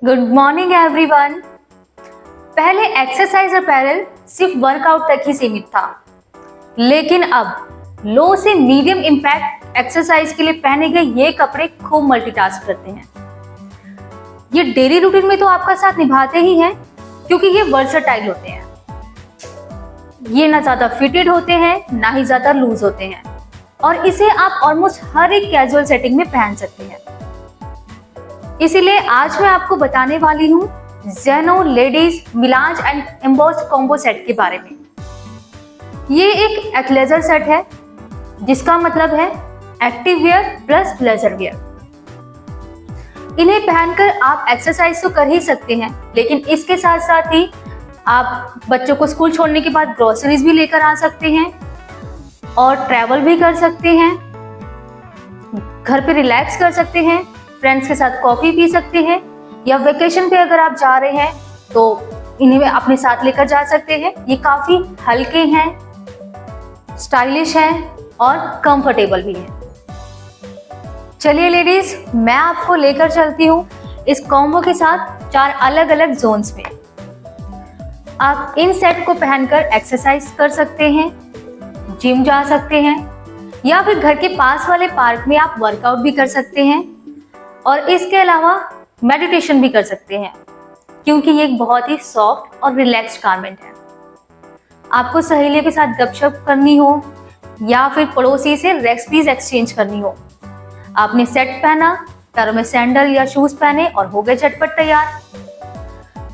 Good morning everyone. पहले exercise apparel सिर्फ workout तक ही सीमित था, लेकिन अब लो से मीडियम इम्पैक्ट एक्सरसाइज के लिए पहने गए ये कपड़े खूब मल्टीटास्क करते हैं। ये डेली रूटीन में तो आपका साथ निभाते ही हैं, क्योंकि ये वर्सटाइल होते हैं। ये ना ज्यादा फिटेड होते हैं, ना ही ज्यादा लूज होते हैं, और इसे आप ऑलमोस्ट हर एक कैजुअल सेटिंग में पहन सकते हैं। इसीलिए आज मैं आपको बताने वाली हूँ Zeno ladies melange and embossed combo set के बारे में। ये एक एथलेजर सेट है, जिसका मतलब है active wear plus blazer wear. इन्हें पहनकर आप एक्सरसाइज तो कर ही सकते हैं, लेकिन इसके साथ साथ ही आप बच्चों को स्कूल छोड़ने के बाद ग्रोसरीज भी लेकर आ सकते हैं और ट्रैवल भी कर सकते हैं, घर पे रिलैक्स कर सकते हैं, फ्रेंड्स के साथ कॉफी पी सकते हैं, या वेकेशन पे अगर आप जा रहे हैं तो इन्हें अपने साथ लेकर जा सकते हैं। ये काफी हल्के हैं, स्टाइलिश हैं और कंफर्टेबल भी हैं। चलिए लेडीज, मैं आपको लेकर चलती हूँ इस कॉम्बो के साथ 4 अलग अलग जोन्स में। आप इन सेट को पहनकर एक्सरसाइज कर सकते हैं, जिम जा सकते हैं, या फिर घर के पास वाले पार्क में आप वर्कआउट भी कर सकते हैं, और इसके अलावा मेडिटेशन भी कर सकते हैं, क्योंकि ये एक बहुत ही सॉफ्ट और रिलैक्स्ड गारमेंट है। आपको सहेलियों के साथ गपशप करनी हो या फिर पड़ोसी से रेसिपीज एक्सचेंज करनी हो, आपने सेट पहना, पैरों में सैंडल या शूज पहने और हो गए झटपट तैयार।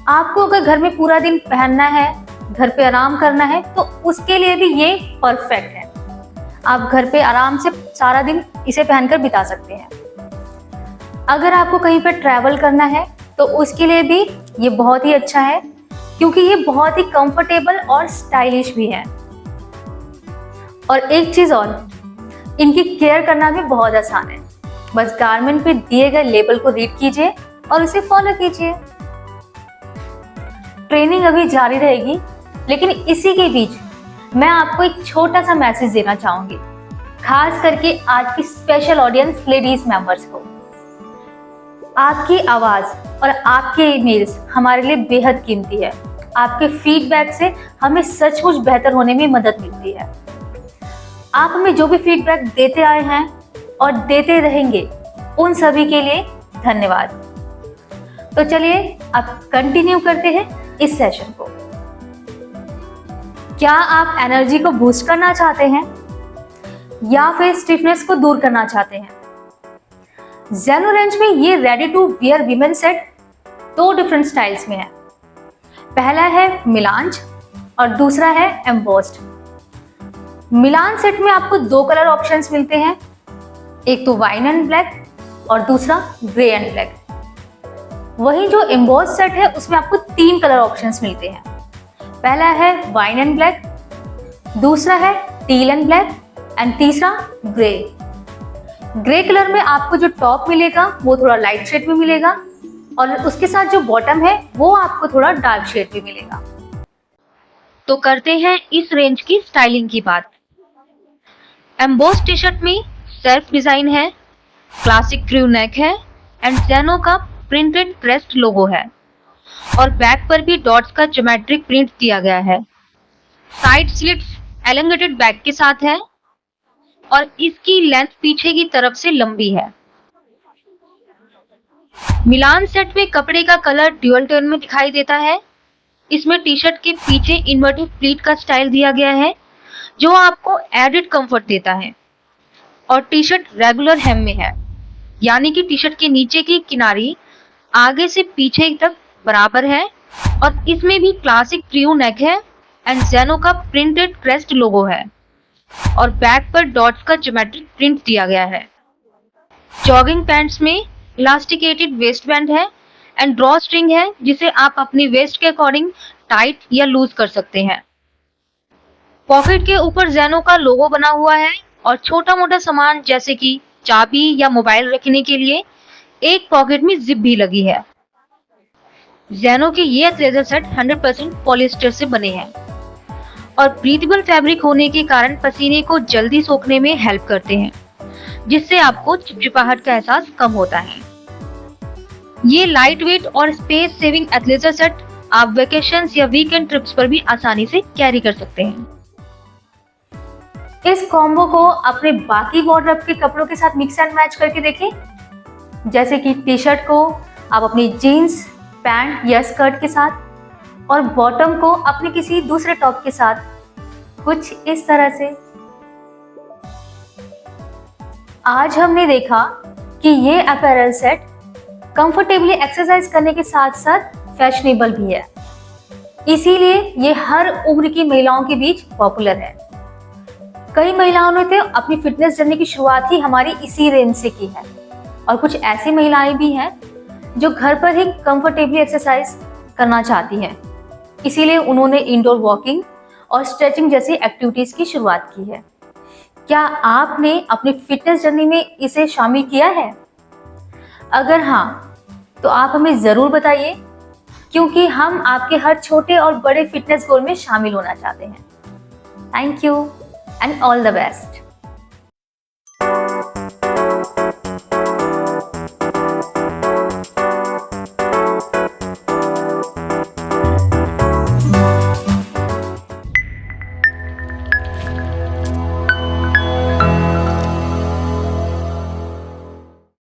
आपको अगर घर में पूरा दिन पहनना है, घर पे आराम करना है, तो उसके लिए भी ये परफेक्ट है। आप घर पे आराम से सारा दिन इसे पहनकर बिता सकते हैं। अगर आपको कहीं पर ट्रैवल करना है तो उसके लिए भी ये बहुत ही अच्छा है, क्योंकि ये बहुत ही कंफर्टेबल और स्टाइलिश भी है। और एक चीज और, इनकी केयर करना भी बहुत आसान है। बस गारमेंट पे दिए गए लेबल को रीड कीजिए और उसे फॉलो कीजिए। ट्रेनिंग अभी जारी रहेगी, लेकिन इसी के बीच मैं आपको एक छोटा सा मैसेज देना चाहूंगी, खास करके आज की स्पेशल ऑडियंस लेडीज मेंबर्स को। आपकी आवाज और आपके ईमेल्स हमारे लिए बेहद कीमती है। आपके फीडबैक से हमें सचमुच बेहतर होने में मदद मिलती है। आप हमें जो भी फीडबैक देते आए हैं और देते रहेंगे, उन सभी के लिए धन्यवाद। तो चलिए अब कंटिन्यू करते हैं इस सेशन को। क्या आप एनर्जी को बूस्ट करना चाहते हैं या फिर स्टिफनेस को दूर करना चाहते हैं? ज़ेनो रेंज में ये ready to wear women set 2 different styles में है। पहला है मिलांज और दूसरा है एम्बोस्ड। मिलान सेट में आपको 2 कलर ऑप्शंस मिलते हैं, एक तो वाइन एंड ब्लैक और दूसरा ग्रे एंड ब्लैक। वहीं जो एम्बोस्ड सेट है उसमें आपको 3 कलर ऑप्शंस मिलते हैं। पहला है वाइन एंड ब्लैक, दूसरा है टील एंड ब्लैक एंड तीसरा ग्रे। ग्रे कलर में आपको जो टॉप मिलेगा वो थोड़ा लाइट शेड में मिलेगा, और उसके साथ जो बॉटम है वो आपको थोड़ा डार्क शेड में मिलेगा। तो करते हैं इस रेंज की स्टाइलिंग की बात। एम्बोस्ड टी शर्ट में सेल्फ डिजाइन है, क्लासिक क्रू नेक है एंड ज़ेनो का प्रिंटेड क्रेस्ट लोगो है, और बैक पर भी डॉट्स का ज्योमेट्रिक प्रिंट दिया गया है। साइड स्लिट्स एलोंगेटेड बैक के साथ है और इसकी लेंथ पीछे की तरफ से लंबी है। मिलान सेट में कपड़े का कलर ड्यूअल टोन में दिखाई देता है। इसमें टी शर्ट के पीछे इन्वर्टेड प्लीट का स्टाइल दिया गया है, जो आपको एडेड कंफर्ट देता है। और टी शर्ट रेगुलर हेम में है, यानी कि टी शर्ट के नीचे की किनारी आगे से पीछे तक बराबर है, और इसमें भी क्लासिक क्रू नेक है एंड ज़ेनो का प्रिंटेड क्रेस्ट लोगो है, और बैक पर डॉट्स का ज्योमेट्रिक प्रिंट दिया गया है। जॉगिंग पैंट्स में इलास्टिकेटेड वेस्ट बैंड है एंड ड्रॉ स्ट्रिंग है, जिसे आप अपनी वेस्ट के अकॉर्डिंग टाइट या लूज कर सकते हैं। पॉकेट के ऊपर ज़ेनो का लोगो बना हुआ है, और छोटा मोटा सामान जैसे कि चाबी या मोबाइल रखने के लिए एक पॉकेट में जिप भी लगी है। ज़ेनो के ये एथलेजर सेट 100% पॉलिएस्टर से बने हैं और ब्रीथेबल फैब्रिक होने के कारण पसीने को जल्दी सोखने में हेल्प करते हैं, जिससे आपको चिपचिपाहट का एहसास कम होता है। ये लाइट वेट और स्पेस सेविंग एथलेजर सेट आप वेकेशंस या वीकेंड ट्रिप्स पर भी आसानी से कैरी कर सकते हैं। इस कॉम्बो को अपने बाकी वार्डरोब के कपड़ों के साथ मिक्स एंड मैच करके देखें। जैसे कि टी शर्ट को आप अपनी जीन्स, पैंट या स्कर्ट के साथ और बॉटम को अपने किसी दूसरे टॉप के साथ, कुछ इस तरह से। आज हमने देखा कि ये अपैरल सेट कंफर्टेबली एक्सरसाइज करने के साथ साथ फैशनेबल भी है, इसीलिए ये हर उम्र की महिलाओं के बीच पॉपुलर है। कई महिलाओं ने तो अपनी फिटनेस जर्नी की शुरुआत ही हमारी इसी रेंज से की है और कुछ ऐसी महिलाएं भी हैं जो घर पर ही कंफर्टेबली एक्सरसाइज करना चाहती हैं, इसीलिए उन्होंने इंडोर वॉकिंग और स्ट्रेचिंग जैसी एक्टिविटीज की शुरुआत की है। क्या आपने अपनी फिटनेस जर्नी में इसे शामिल किया है? अगर हाँ, तो आप हमें जरूर बताइए, क्योंकि हम आपके हर छोटे और बड़े फिटनेस गोल में शामिल होना चाहते हैं। Thank you and all the best.